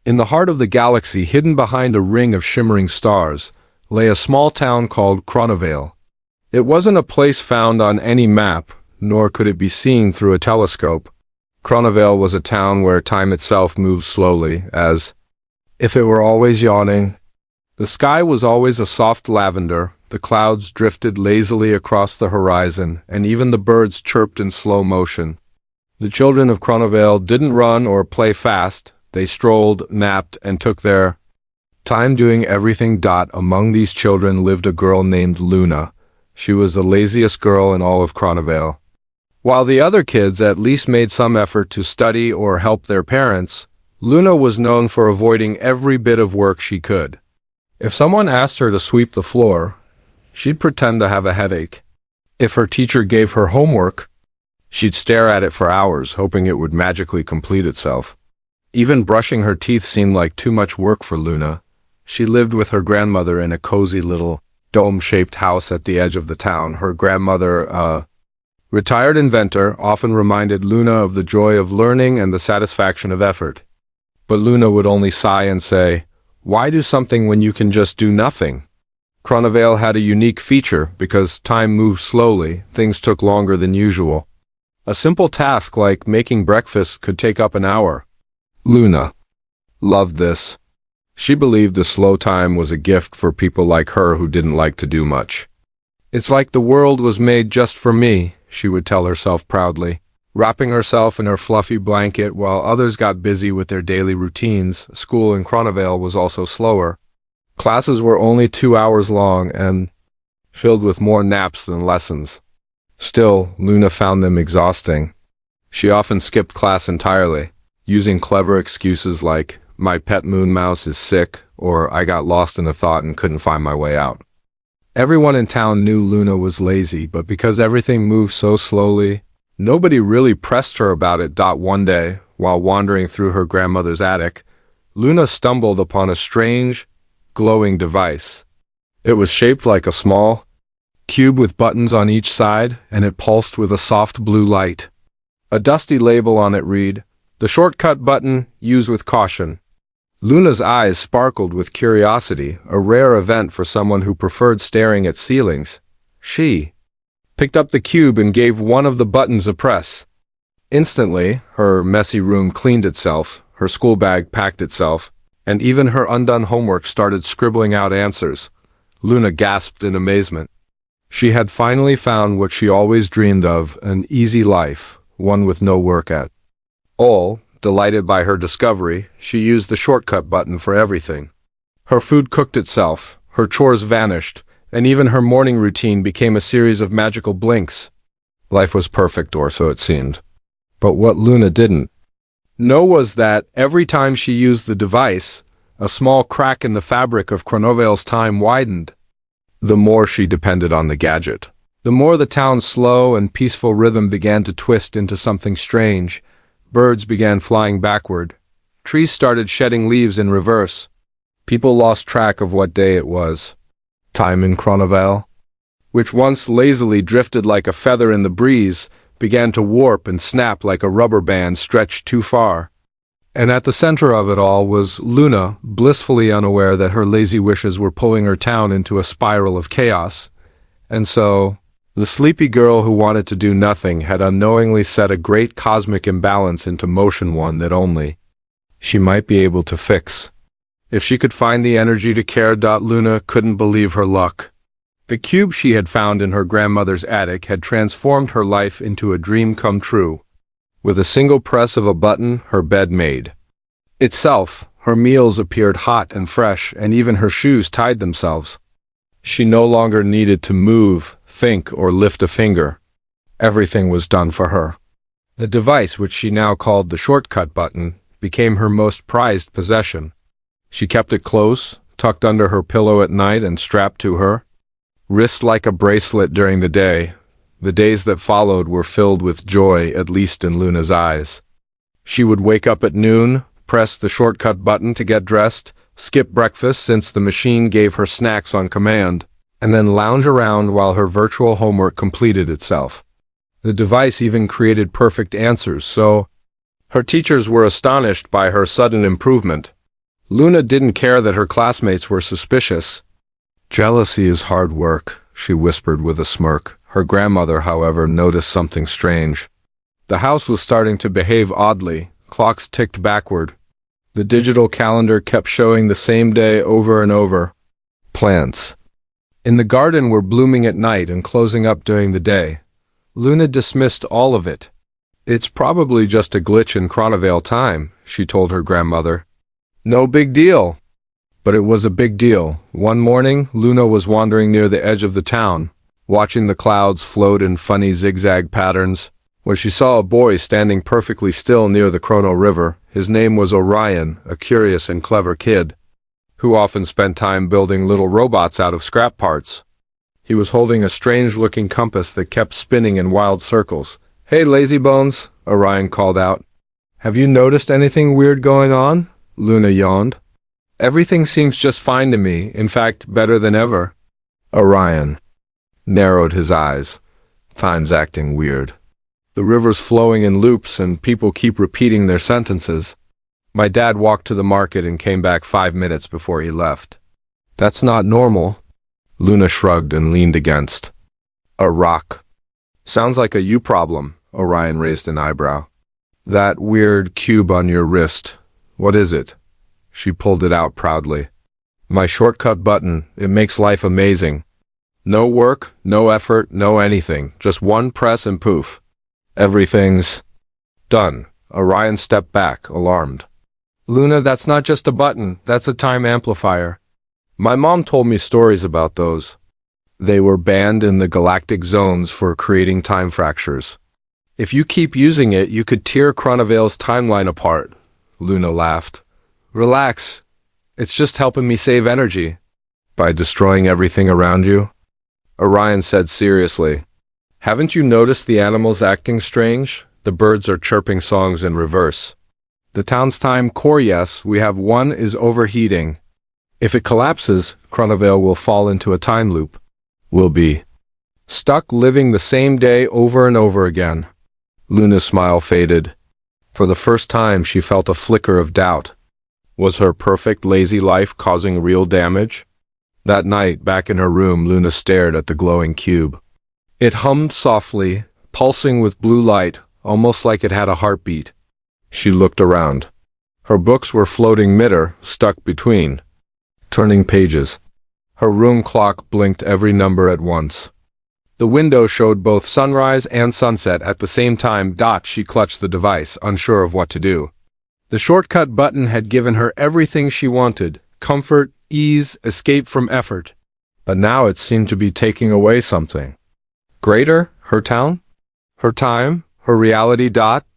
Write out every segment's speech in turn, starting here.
In the heart of the galaxy, hidden behind a ring of shimmering stars, lay a small town called Chronovale. It wasn't a place found on any map, nor could it be seen through a telescope. Chronovale was a town where time itself moved slowly, as if it were always yawning. The sky was always a soft lavender, the clouds drifted lazily across the horizon, and even the birds chirped in slow motion. The children of Chronovale didn't run or play fast. They strolled, napped, and took their time doing everything. Among these children lived a girl named Luna. She was the laziest girl in all of Chronovale. While the other kids at least made some effort to study or help their parents, Luna was known for avoiding every bit of work she could. If someone asked her to sweep the floor, she'd pretend to have a headache. If her teacher gave her homework, she'd stare at it for hours, hoping it would magically complete itself. Even brushing her teeth seemed like too much work for Luna. She lived with her grandmother in a cozy little dome-shaped house at the edge of the town. Her grandmother, a retired inventor, often reminded Luna of the joy of learning and the satisfaction of effort. But Luna would only sigh and say, "Why do something when you can just do nothing?" Chronovale had a unique feature. Because time moved slowly, things took longer than usual. A simple task like making breakfast could take up an hour. Luna loved this. She believed the slow time was a gift for people like her who didn't like to do much. "It's like the world was made just for me," she would tell herself proudly, wrapping herself in her fluffy blanket while others got busy with their daily routines. School in Chronovale was also slower. Classes were only 2 hours long and filled with more naps than lessons. Still, Luna found them exhausting. She often skipped class entirely, using clever excuses like, "My pet moon mouse is sick," or "I got lost in a thought and couldn't find my way out." Everyone in town knew Luna was lazy, but because everything moved so slowly, nobody really pressed her about it. One day, while wandering through her grandmother's attic, Luna stumbled upon a strange, glowing device. It was shaped like a small cube with buttons on each side, and it pulsed with a soft blue light. A dusty label on it read, "The shortcut button, use with caution." Luna's eyes sparkled with curiosity, a rare event for someone who preferred staring at ceilings. She picked up the cube and gave one of the buttons a press. Instantly, her messy room cleaned itself, her school bag packed itself, and even her undone homework started scribbling out answers. Luna gasped in amazement. She had finally found what she always dreamed of, an easy life, one with no work at all. Delighted by her discovery, she used the shortcut button for everything. Her food cooked itself, her chores vanished, and even her morning routine became a series of magical blinks. Life was perfect, or so it seemed. But what Luna didn't know was that every time she used the device, a small crack in the fabric of Chronovale's time widened. The more she depended on the gadget, the more the town's slow and peaceful rhythm began to twist into something strange. Birds began flying backward. Trees started shedding leaves in reverse. People lost track of what day it was. Time in Chronovale, which once lazily drifted like a feather in the breeze, began to warp and snap like a rubber band stretched too far. And at the center of it all was Luna, blissfully unaware that her lazy wishes were pulling her town into a spiral of chaos. And so, the sleepy girl who wanted to do nothing had unknowingly set a great cosmic imbalance into motion, one that only she might be able to fix. If she could find the energy to care. Luna couldn't believe her luck. The cube she had found in her grandmother's attic had transformed her life into a dream come true. With a single press of a button, her bed made itself, her meals appeared hot and fresh, and even her shoes tied themselves. She no longer needed to move, think, or lift a finger. Everything was done for her. The device, which she now called the shortcut button, became her most prized possession. She kept it close, tucked under her pillow at night and strapped to her wrist like a bracelet during the day. The days that followed were filled with joy, at least in Luna's eyes. She would wake up at noon, press the shortcut button to get dressed, skip breakfast since the machine gave her snacks on command, and then lounge around while her virtual homework completed itself. The device even created perfect answers, so her teachers were astonished by her sudden improvement. Luna didn't care that her classmates were suspicious. Jealousy is hard work, she whispered with a smirk. Her grandmother, however, noticed something strange. The house was starting to behave oddly. Clocks ticked backward. The digital calendar kept showing the same day over and over. Plants in the garden were blooming at night and closing up during the day. Luna dismissed all of it. It's probably just a glitch in Chronovale time, she told her grandmother. No big deal. But it was a big deal. One morning, Luna was wandering near the edge of the town, watching the clouds float in funny zigzag patterns, when she saw a boy standing perfectly still near the Chrono River. His name was Orion, a curious and clever kid, who often spent time building little robots out of scrap parts. He was holding a strange-looking compass that kept spinning in wild circles. Hey, lazybones, Orion called out. Have you noticed anything weird going on? Luna yawned. Everything seems just fine to me, in fact, better than ever. Orion narrowed his eyes. Time's acting weird. The river's flowing in loops and people keep repeating their sentences. My dad walked to the market and came back 5 minutes before he left. That's not normal. Luna shrugged and leaned against a rock. Sounds like a you problem, Orion raised an eyebrow. That weird cube on your wrist, what is it? She pulled it out proudly. My shortcut button, it makes life amazing. No work, no effort, no anything, just one press and poof. Everything's done. Orion stepped back, alarmed. Luna, that's not just a button, that's a time amplifier. My mom told me stories about those. They were banned in the galactic zones for creating time fractures. If you keep using it, you could tear Chronovale's timeline apart. Luna laughed. Relax. It's just helping me save energy. By destroying everything around you? Orion said seriously. Haven't you noticed the animals acting strange? The birds are chirping songs in reverse. The town's time core, yes, we have one is overheating. If it collapses, Chronovale will fall into a time loop. We'll be stuck living the same day over and over again. Luna's smile faded. For the first time, she felt a flicker of doubt. Was her perfect, lazy life causing real damage? That night, back in her room, Luna stared at the glowing cube. It hummed softly, pulsing with blue light, almost like it had a heartbeat. She looked around. Her books were floating mid-air, stuck between turning pages. Her room clock blinked every number at once. The window showed both sunrise and sunset at the same time. She clutched the device, unsure of what to do. The shortcut button had given her everything she wanted: comfort, ease, escape from effort. But now it seemed to be taking away something. Greater? Her town? Her time? Her reality?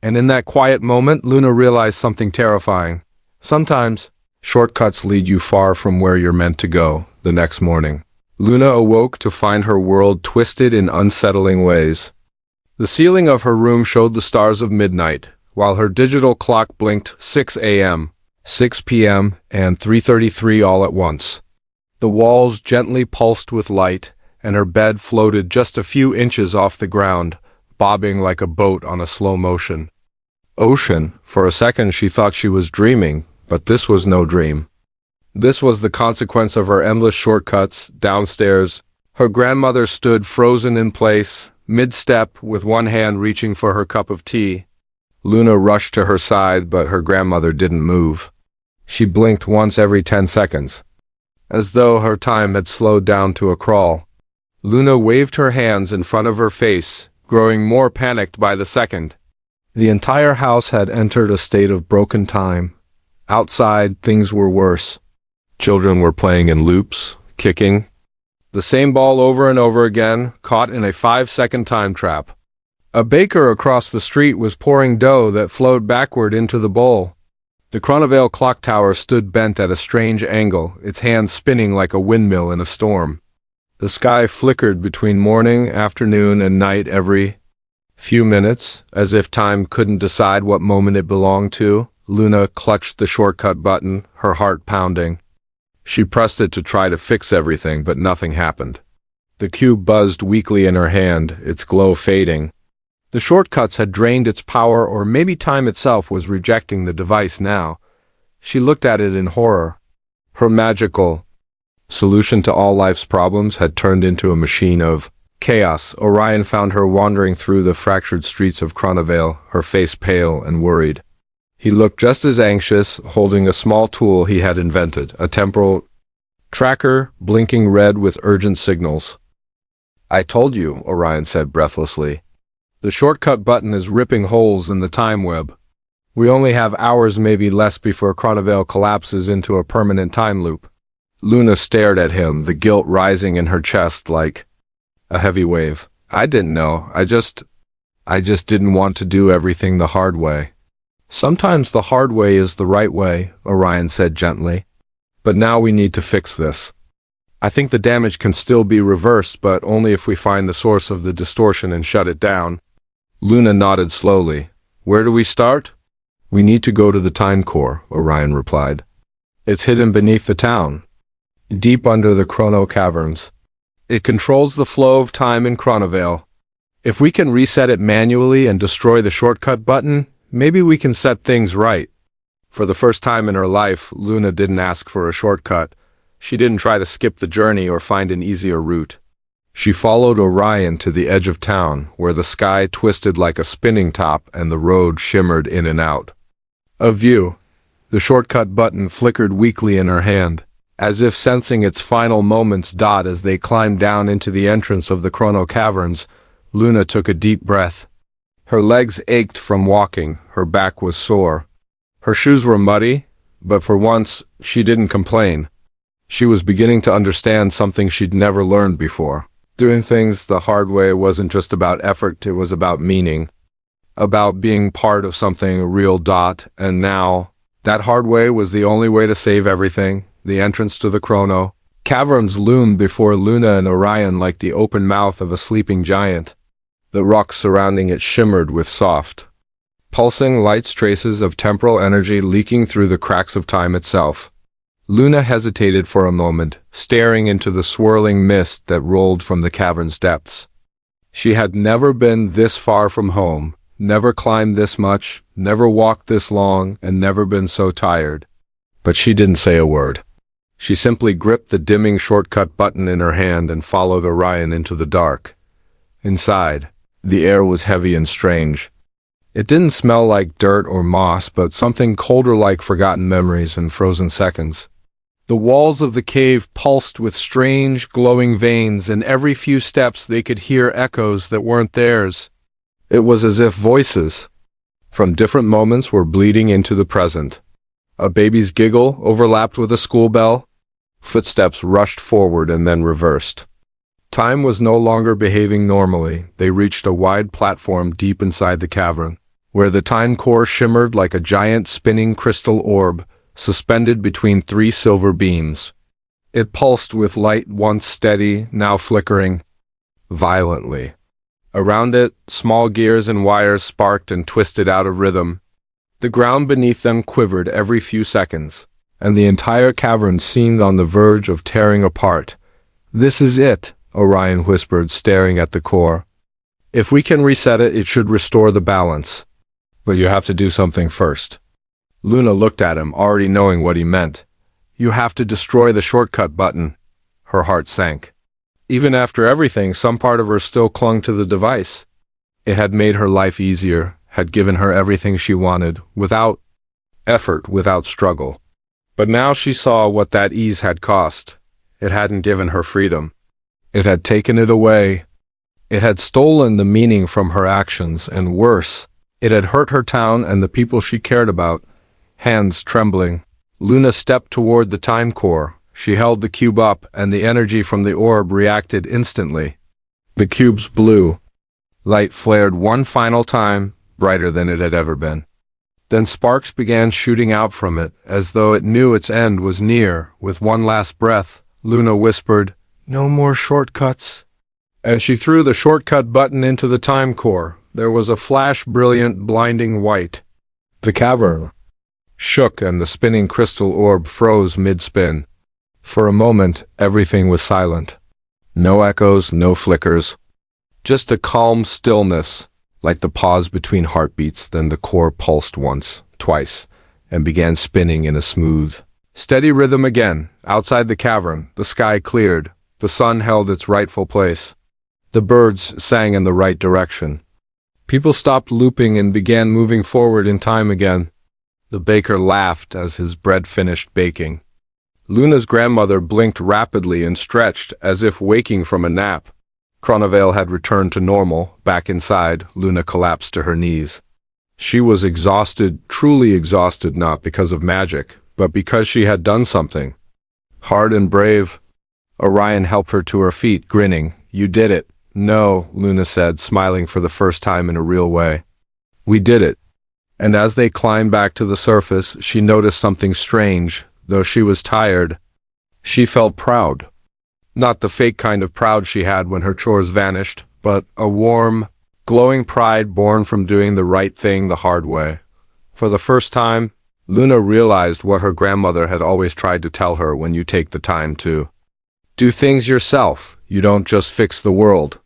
And in that quiet moment, Luna realized something terrifying. Sometimes, shortcuts lead you far from where you're meant to go. The next morning, Luna awoke to find her world twisted in unsettling ways. The ceiling of her room showed the stars of midnight, while her digital clock blinked 6 a.m., 6 p.m., and 3:33 all at once. The walls gently pulsed with light, and her bed floated just a few inches off the ground, bobbing like a boat on a slow motion. Ocean. For a second she thought she was dreaming, but this was no dream. This was the consequence of her endless shortcuts. Downstairs, her grandmother stood frozen in place, mid-step, with one hand reaching for her cup of tea. Luna rushed to her side, but her grandmother didn't move. She blinked once every 10 seconds, as though her time had slowed down to a crawl. Luna waved her hands in front of her face, growing more panicked by the second. The entire house had entered a state of broken time. Outside, things were worse. Children were playing in loops, kicking the same ball over and over again, caught in a 5-second time trap. A baker across the street was pouring dough that flowed backward into the bowl. The Chronovale clock tower stood bent at a strange angle, its hands spinning like a windmill in a storm. The sky flickered between morning, afternoon, and night every few minutes, as if time couldn't decide what moment it belonged to. Luna clutched the shortcut button, her heart pounding. She pressed it to try to fix everything, but nothing happened. The cube buzzed weakly in her hand, its glow fading. The shortcuts had drained its power, or maybe time itself was rejecting the device now. She looked at it in horror. Her magical solution to all life's problems had turned into a machine of chaos. Orion found her wandering through the fractured streets of Chronovale, her face pale and worried. He looked just as anxious, holding a small tool he had invented, a temporal tracker blinking red with urgent signals. "I told you," Orion said breathlessly. "The shortcut button is ripping holes in the time web. We only have hours, maybe less, before Chronovale collapses into a permanent time loop." Luna stared at him, the guilt rising in her chest like a heavy wave. "I didn't know. I just didn't want to do everything the hard way." "Sometimes the hard way is the right way," Orion said gently. "But now we need to fix this. I think the damage can still be reversed, but only if we find the source of the distortion and shut it down." Luna nodded slowly. "Where do we start?" "We need to go to the time core," Orion replied. "It's hidden beneath the town, deep under the Chrono Caverns. It controls the flow of time in Chronovale. If we can reset it manually and destroy the shortcut button, maybe we can set things right." For the first time in her life, Luna didn't ask for a shortcut. She didn't try to skip the journey or find an easier route. She followed Orion to the edge of town, where the sky twisted like a spinning top and the road shimmered in and out of view. The shortcut button flickered weakly in her hand, as if sensing its final moments. As they climbed down into the entrance of the Chrono Caverns, Luna took a deep breath. Her legs ached from walking, her back was sore. Her shoes were muddy, but for once, she didn't complain. She was beginning to understand something she'd never learned before. Doing things the hard way wasn't just about effort, it was about meaning. About being part of something real. And now, that hard way was the only way to save everything. The entrance to the Chrono Caverns loomed before Luna and Orion like the open mouth of a sleeping giant. The rocks surrounding it shimmered with soft, pulsing lights, traces of temporal energy leaking through the cracks of time itself. Luna hesitated for a moment, staring into the swirling mist that rolled from the cavern's depths. She had never been this far from home, never climbed this much, never walked this long, and never been so tired. But she didn't say a word. She simply gripped the dimming shortcut button in her hand and followed Orion into the dark. Inside, the air was heavy and strange. It didn't smell like dirt or moss, but something colder, like forgotten memories and frozen seconds. The walls of the cave pulsed with strange, glowing veins, and every few steps they could hear echoes that weren't theirs. It was as if voices from different moments were bleeding into the present. A baby's giggle overlapped with a school bell. Footsteps rushed forward and then reversed. Time was no longer behaving normally. They reached a wide platform deep inside the cavern, where the time core shimmered like a giant spinning crystal orb, suspended between three silver beams. It pulsed with light, once steady, now flickering violently. Around it, small gears and wires sparked and twisted out of rhythm. The ground beneath them quivered every few seconds, and the entire cavern seemed on the verge of tearing apart. "This is it," Orion whispered, staring at the core. "If we can reset it, it should restore the balance. But you have to do something first." Luna looked at him, already knowing what he meant. "You have to destroy the shortcut button." Her heart sank. Even after everything, some part of her still clung to the device. It had made her life easier, had given her everything she wanted, without effort, without struggle. But now she saw what that ease had cost. It hadn't given her freedom. It had taken it away. It had stolen the meaning from her actions, and worse, it had hurt her town and the people she cared about. Hands trembling, Luna stepped toward the time core. She held the cube up, and the energy from the orb reacted instantly. The cube's blue light flared one final time, brighter than it had ever been. Then sparks began shooting out from it, as though it knew its end was near. With one last breath, Luna whispered, "No more shortcuts." As she threw the shortcut button into the time core, there was a flash, brilliant, blinding white. The cavern shook, and the spinning crystal orb froze mid-spin. For a moment, everything was silent. No echoes, no flickers. Just a calm stillness, like the pause between heartbeats. Then the core pulsed once, twice, and began spinning in a smooth, steady rhythm again. Outside the cavern, the sky cleared. The sun held its rightful place. The birds sang in the right direction. People stopped looping and began moving forward in time again. The baker laughed as his bread finished baking. Luna's grandmother blinked rapidly and stretched as if waking from a nap. Chronovale had returned to normal. Back inside, Luna collapsed to her knees. She was exhausted, truly exhausted, not because of magic, but because she had done something hard and brave. Orion helped her to her feet, grinning. "You did it." "No," Luna said, smiling for the first time in a real way. "We did it." And as they climbed back to the surface, she noticed something strange. Though she was tired, she felt proud. Not the fake kind of proud she had when her chores vanished, but a warm, glowing pride born from doing the right thing the hard way. For the first time, Luna realized what her grandmother had always tried to tell her: when you take the time to do things yourself, you don't just fix the world.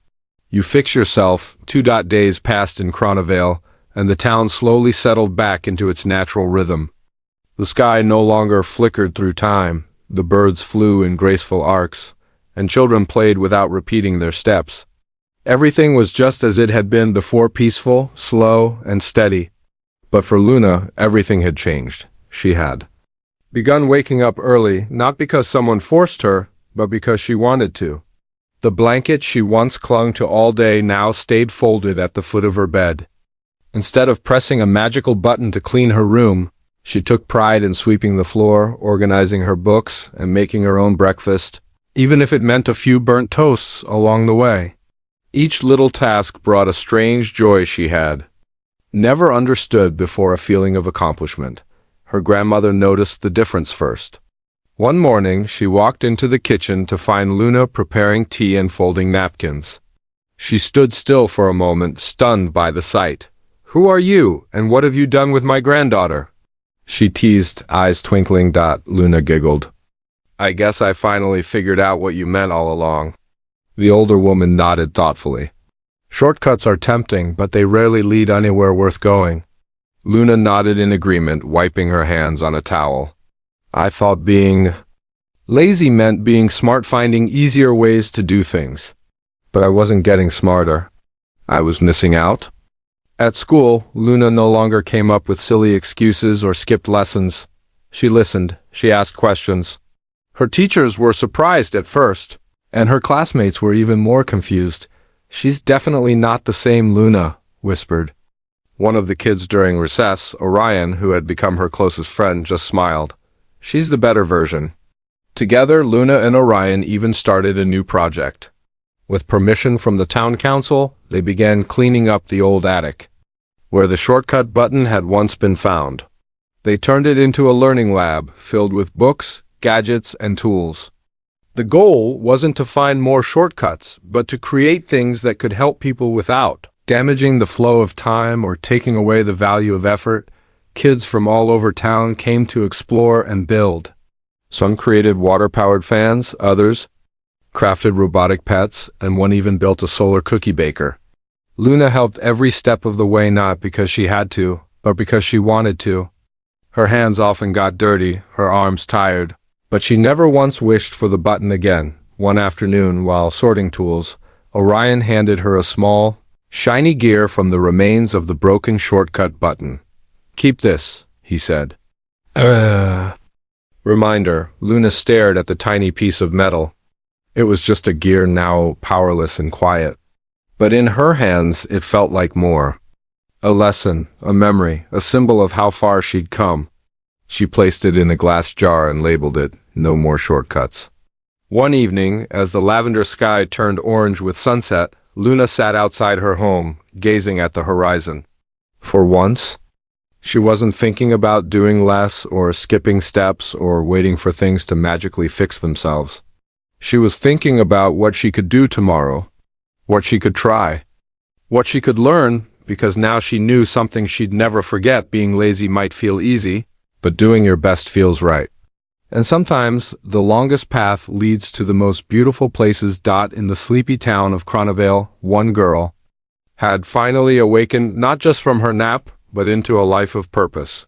You fix yourself. 2 days passed in Chronovale, and the town slowly settled back into its natural rhythm. The sky no longer flickered through time, the birds flew in graceful arcs, and children played without repeating their steps. Everything was just as it had been before, peaceful, slow, and steady. But for Luna, everything had changed. She had begun waking up early, not because someone forced her, but because she wanted to. The blanket she once clung to all day now stayed folded at the foot of her bed. Instead of pressing a magical button to clean her room, she took pride in sweeping the floor, organizing her books, and making her own breakfast, even if it meant a few burnt toasts along the way. Each little task brought a strange joy she had never understood before, a feeling of accomplishment. Her grandmother noticed the difference first. One morning, she walked into the kitchen to find Luna preparing tea and folding napkins. She stood still for a moment, stunned by the sight. "Who are you, and what have you done with my granddaughter?" she teased, eyes twinkling. Luna giggled. "I guess I finally figured out what you meant all along." The older woman nodded thoughtfully. "Shortcuts are tempting, but they rarely lead anywhere worth going." Luna nodded in agreement, wiping her hands on a towel. "I thought being lazy meant being smart, finding easier ways to do things. But I wasn't getting smarter. I was missing out." At school, Luna no longer came up with silly excuses or skipped lessons. She listened. She asked questions. Her teachers were surprised at first, and her classmates were even more confused. "She's definitely not the same Luna," whispered one of the kids during recess. Orion, who had become her closest friend, just smiled. "She's the better version." Together, Luna and Orion even started a new project. With permission from the town council, they began cleaning up the old attic, where the shortcut button had once been found. They turned it into a learning lab filled with books, gadgets, and tools. The goal wasn't to find more shortcuts, but to create things that could help people without damaging the flow of time or taking away the value of effort. Kids from all over town came to explore and build. Some created water-powered fans, others crafted robotic pets, and one even built a solar cookie baker. Luna helped every step of the way, not because she had to, but because she wanted to. Her hands often got dirty, her arms tired, but she never once wished for the button again. One afternoon, while sorting tools, Orion handed her a small, shiny gear from the remains of the broken shortcut button. "Keep this," he said. Reminder, Luna stared at the tiny piece of metal. It was just a gear, now powerless and quiet. But in her hands, it felt like more. A lesson, a memory, a symbol of how far she'd come. She placed it in a glass jar and labeled it, "No more shortcuts." One evening, as the lavender sky turned orange with sunset, Luna sat outside her home, gazing at the horizon. For once, she wasn't thinking about doing less or skipping steps or waiting for things to magically fix themselves. She was thinking about what she could do tomorrow, what she could try, what she could learn, because now she knew something she'd never forget. Being lazy might feel easy, but doing your best feels right. And sometimes the longest path leads to the most beautiful places. In the sleepy town of Chronovale, one girl had finally awakened, not just from her nap, but into a life of purpose.